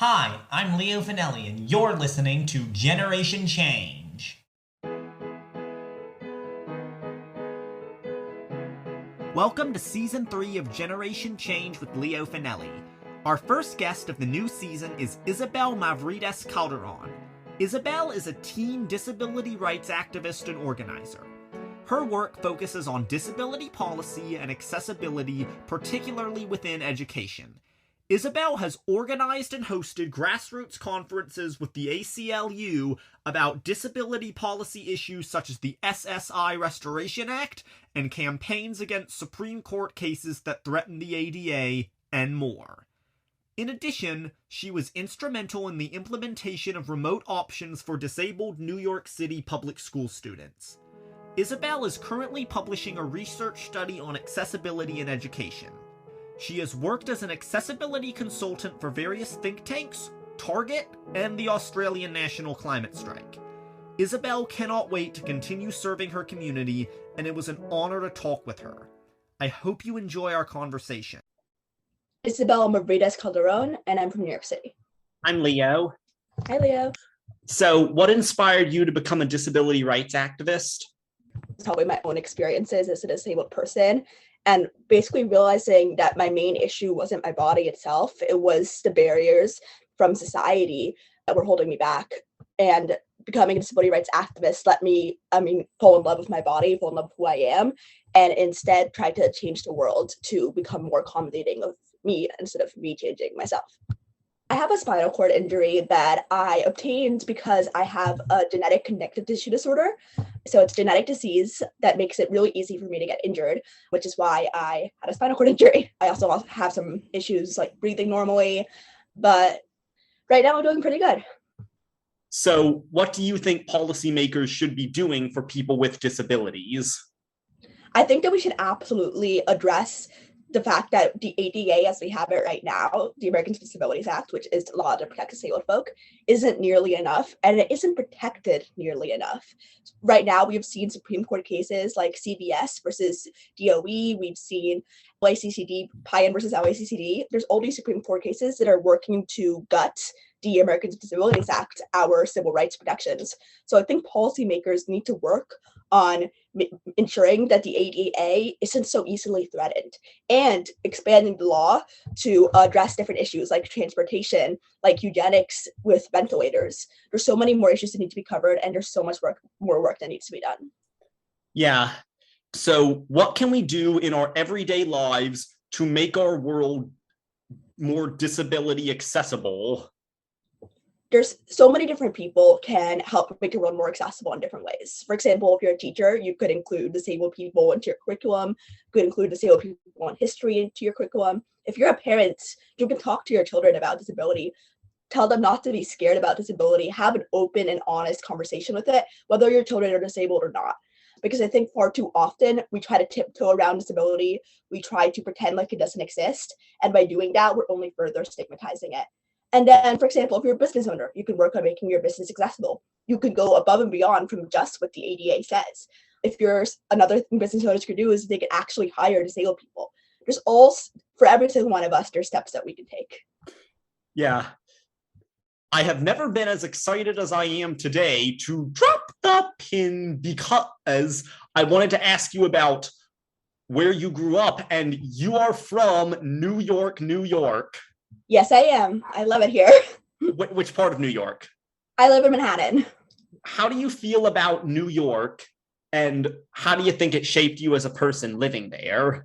Hi, I'm Leo Finelli, and you're listening to Generation Change. Welcome to Season 3 of Generation Change with Leo Finelli. Our first guest of the new season is Isabel Mavrides-Calderon. Isabel is a teen disability rights activist and organizer. Her work focuses on disability policy and accessibility, particularly within education. Isabel has organized and hosted grassroots conferences with the ACLU about disability policy issues such as the SSI Restoration Act and campaigns against Supreme Court cases that threaten the ADA, and more. In addition, she was instrumental in the implementation of remote options for disabled New York City public school students. Isabel is currently publishing a research study on accessibility in education. She has worked as an accessibility consultant for various think tanks, Target, and the Australian National Climate Strike. Isabel cannot wait to continue serving her community, and it was an honor to talk with her. I hope you enjoy our conversation. Isabel Mavrides-Calderon, and I'm from New York City. I'm Leo. Hi, Leo. So, what inspired you to become a disability rights activist? It's probably my own experiences as a disabled person, and basically realizing that my main issue wasn't my body itself, it was the barriers from society that were holding me back. And becoming a disability rights activist let me, fall in love with my body, fall in love with who I am, and instead try to change the world to become more accommodating of me instead of me changing myself. I have a spinal cord injury that I obtained because I have a genetic connective tissue disorder. So it's a genetic disease that makes it really easy for me to get injured, which is why I had a spinal cord injury. I also have some issues like breathing normally, but right now I'm doing pretty good. So, what do you think policymakers should be doing for people with disabilities? I think that we should absolutely address the fact that the ADA, as we have it right now, the Americans with Disabilities Act, which is the law to protect disabled folk, isn't nearly enough, and it isn't protected nearly enough. Right now, we've seen Supreme Court cases like CBS versus DOE. We've seen LACCD, Payan versus LACCD. There's all these Supreme Court cases that are working to gut the Americans with Disabilities Act, our civil rights protections. So I think policymakers need to work on ensuring that the ADA isn't so easily threatened and expanding the law to address different issues like transportation, like eugenics with ventilators. There's so many more issues that need to be covered, and there's so much more work that needs to be done. Yeah. So, what can we do in our everyday lives to make our world more disability accessible? There's so many different people can help make the world more accessible in different ways. For example, if you're a teacher, you could include disabled people into your curriculum. You could include disabled people in history into your curriculum. If you're a parent, you can talk to your children about disability. Tell them not to be scared about disability. Have an open and honest conversation with it, whether your children are disabled or not. Because I think far too often we try to tiptoe around disability. We try to pretend like it doesn't exist. And by doing that, we're only further stigmatizing it. And then, for example, if you're a business owner, you can work on making your business accessible. You can go above and beyond from just what the ADA says. If you're another thing business owners could do is they could actually hire disabled people. For every single one of us, there's steps that we can take. Yeah. I have never been as excited as I am today to drop the pin because I wanted to ask you about where you grew up, and you are from New York, New York. Yes, I am. I love it here. Which part of New York? I live in Manhattan. How do you feel about New York, and how do you think it shaped you as a person living there?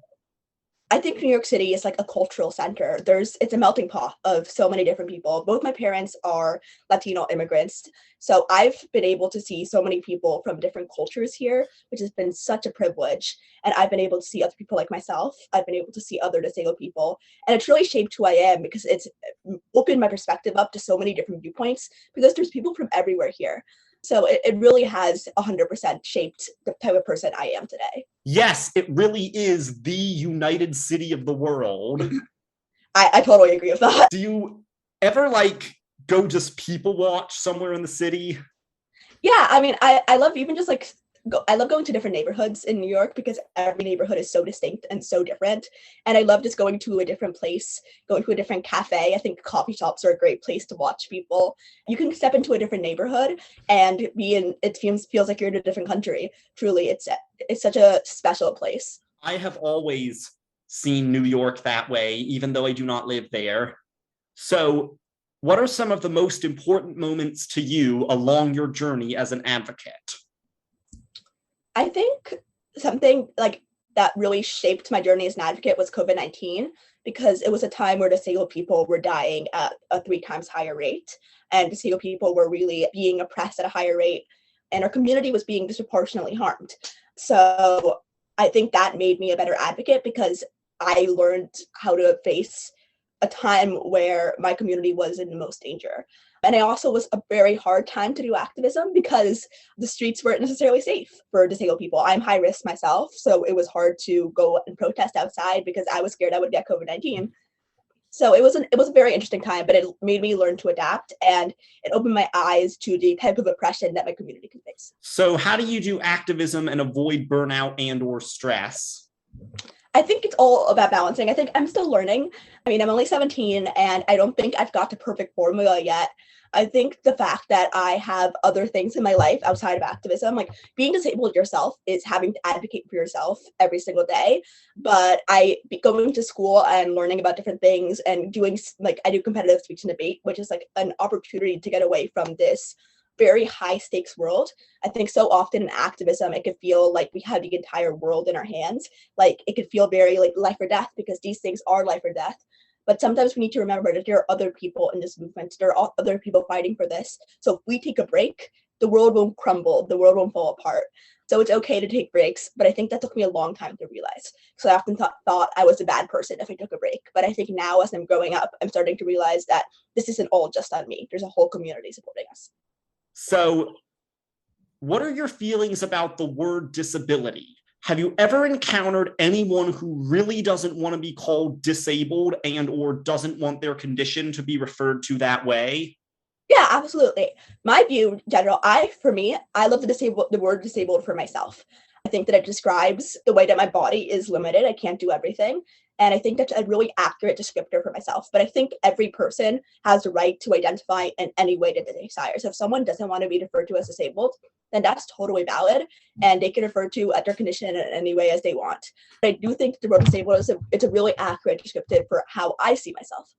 I think New York City is like a cultural center. It's a melting pot of so many different people. Both my parents are Latino immigrants. So I've been able to see so many people from different cultures here, which has been such a privilege. And I've been able to see other people like myself. I've been able to see other disabled people. And it's really shaped who I am because it's opened my perspective up to so many different viewpoints because there's people from everywhere here. So it really has 100% shaped the type of person I am today. Yes, it really is the United City of the world. I totally agree with that. Do you ever go just people watch somewhere in the city? Yeah, I love even just I love going to different neighborhoods in New York because every neighborhood is so distinct and so different. And I love just going to a different place, going to a different cafe. I think coffee shops are a great place to watch people. You can step into a different neighborhood and it feels like you're in a different country. Truly, it's such a special place. I have always seen New York that way, even though I do not live there. So what are some of the most important moments to you along your journey as an advocate? I think something like that really shaped my journey as an advocate was COVID-19, because it was a time where disabled people were dying at a 3 times higher rate, and disabled people were really being oppressed at a higher rate, and our community was being disproportionately harmed. So I think that made me a better advocate because I learned how to face a time where my community was in the most danger. And it also was a very hard time to do activism because the streets weren't necessarily safe for disabled people. I'm high risk myself, so it was hard to go and protest outside because I was scared I would get COVID-19. So it was a very interesting time, but it made me learn to adapt, and it opened my eyes to the type of oppression that my community can face. So how do you do activism and avoid burnout and or stress? I think it's all about balancing. I think I'm still learning. I mean, I'm only 17 and I don't think I've got the perfect formula yet. I think the fact that I have other things in my life outside of activism, like being disabled yourself is having to advocate for yourself every single day. But going to school and learning about different things and doing, like, I do competitive speech and debate, which is like an opportunity to get away from this very high stakes world. I think so often in activism, it could feel like we have the entire world in our hands. Like it could feel very like life or death because these things are life or death. But sometimes we need to remember that there are other people in this movement. There are other people fighting for this. So if we take a break, the world won't crumble. The world won't fall apart. So it's okay to take breaks. But I think that took me a long time to realize. So I often thought I was a bad person if I took a break. But I think now as I'm growing up, I'm starting to realize that this isn't all just on me. There's a whole community supporting us. So what are your feelings about the word disability? Have you ever encountered anyone who really doesn't want to be called disabled and or doesn't want their condition to be referred to that way? Yeah, absolutely. My view in general, I love the word disabled for myself. I think that it describes the way that my body is limited. I can't do everything. And I think that's a really accurate descriptor for myself. But I think every person has the right to identify in any way that they desire. So if someone doesn't want to be referred to as disabled, then that's totally valid. And they can refer to their condition in any way as they want. But I do think the word disabled it's a really accurate descriptive for how I see myself.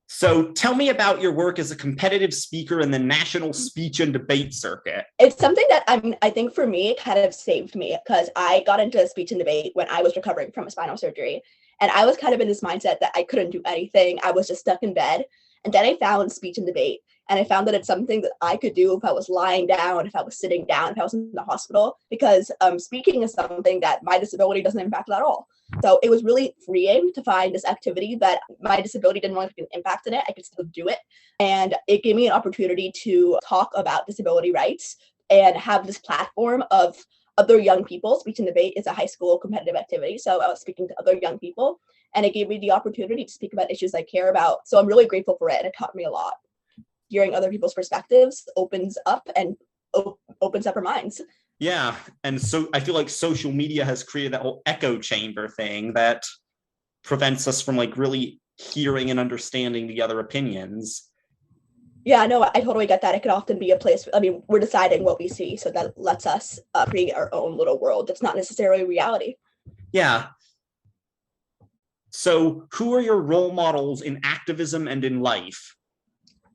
So tell me about your work as a competitive speaker in the national speech and debate circuit. It's something that I think for me, it kind of saved me because I got into speech and debate when I was recovering from a spinal surgery. And I was kind of in this mindset that I couldn't do anything. I was just stuck in bed. And then I found speech and debate. And I found that it's something that I could do if I was lying down, if I was sitting down, if I was in the hospital, because speaking is something that my disability doesn't impact at all. So it was really freeing to find this activity that my disability didn't want to be an impact in it. I could still do it. And it gave me an opportunity to talk about disability rights and have this platform of other young people. Speech and debate is a high school competitive activity. So I was speaking to other young people and it gave me the opportunity to speak about issues I care about. So I'm really grateful for it. And it taught me a lot. Hearing other people's perspectives opens up our minds. Yeah. And so I feel like social media has created that whole echo chamber thing that prevents us from like really hearing and understanding the other opinions. Yeah, no, I totally get that. It could often be a place, I mean, we're deciding what we see. So that lets us create our own little world that's not necessarily reality. Yeah. So who are your role models in activism and in life?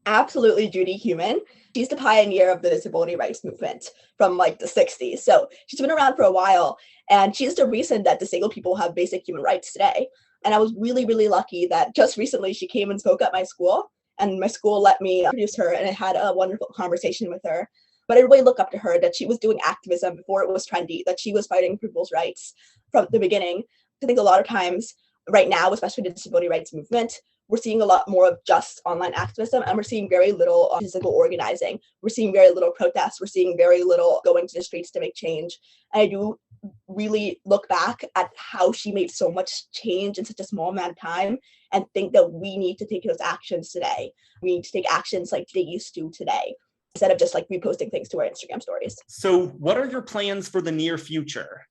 Absolutely Judy Heumann. She's the pioneer of the disability rights movement from like the 60s. So she's been around for a while, and she's the reason that disabled people have basic human rights today. And I was really, really lucky that just recently she came and spoke at my school, and my school let me introduce her, and I had a wonderful conversation with her. But I really look up to her that she was doing activism before it was trendy, that she was fighting for people's rights from the beginning. I think a lot of times right now, especially the disability rights movement, we're seeing a lot more of just online activism, and we're seeing very little physical organizing. We're seeing very little protests. We're seeing very little going to the streets to make change. And I do really look back at how she made so much change in such a small amount of time and think that we need to take those actions today. We need to take actions like they used to today. instead of just like reposting things to our Instagram stories. So what are your plans for the near future?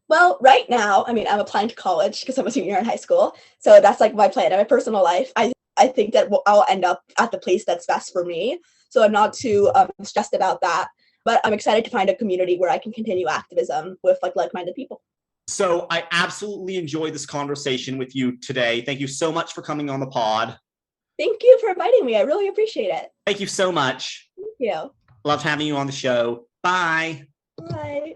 Well, right now, I mean, I'm applying to college because I'm a senior in high school. So that's like my plan in my personal life. I think that I'll end up at the place that's best for me. So I'm not too stressed about that. But I'm excited to find a community where I can continue activism with like-minded people. So I absolutely enjoyed this conversation with you today. Thank you so much for coming on the pod. Thank you for inviting me. I really appreciate it. Thank you so much. Thank you. Loved having you on the show. Bye. Bye.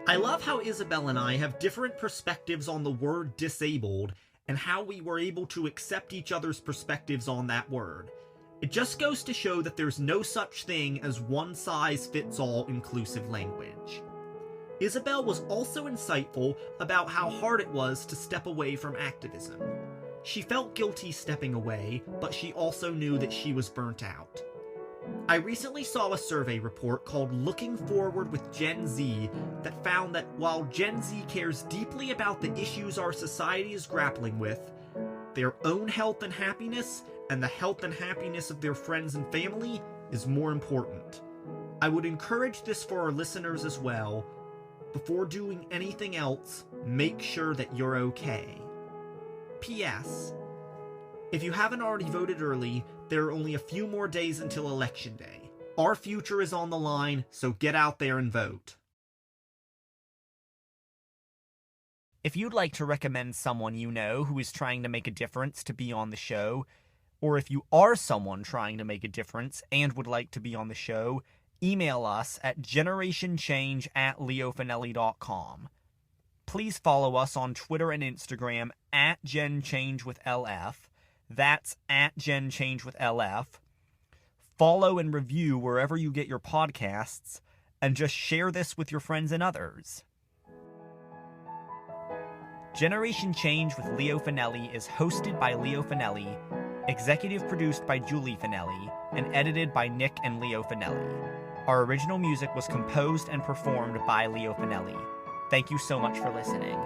I love how Isabel and I have different perspectives on the word disabled and how we were able to accept each other's perspectives on that word. It just goes to show that there's no such thing as one-size-fits-all inclusive language. Isabel was also insightful about how hard it was to step away from activism. She felt guilty stepping away, but she also knew that she was burnt out. I recently saw a survey report called Looking Forward with Gen Z that found that while Gen Z cares deeply about the issues our society is grappling with, their own health and happiness and the health and happiness of their friends and family is more important. I would encourage this for our listeners as well. Before doing anything else, make sure that you're okay. P.S. If you haven't already voted early, there are only a few more days until Election Day. Our future is on the line, so get out there and vote. If you'd like to recommend someone you know who is trying to make a difference to be on the show, or if you are someone trying to make a difference and would like to be on the show, email us at generationchange@leofinelli.com. Please follow us on Twitter and Instagram at GenChangeWithLF. That's at GenChangeWithLF. Follow and review wherever you get your podcasts, and just share this with your friends and others. Generation Change with Leo Finelli is hosted by Leo Finelli, executive produced by Julie Finelli, and edited by Nick and Leo Finelli. Our original music was composed and performed by Leo Finelli. Thank you so much for listening.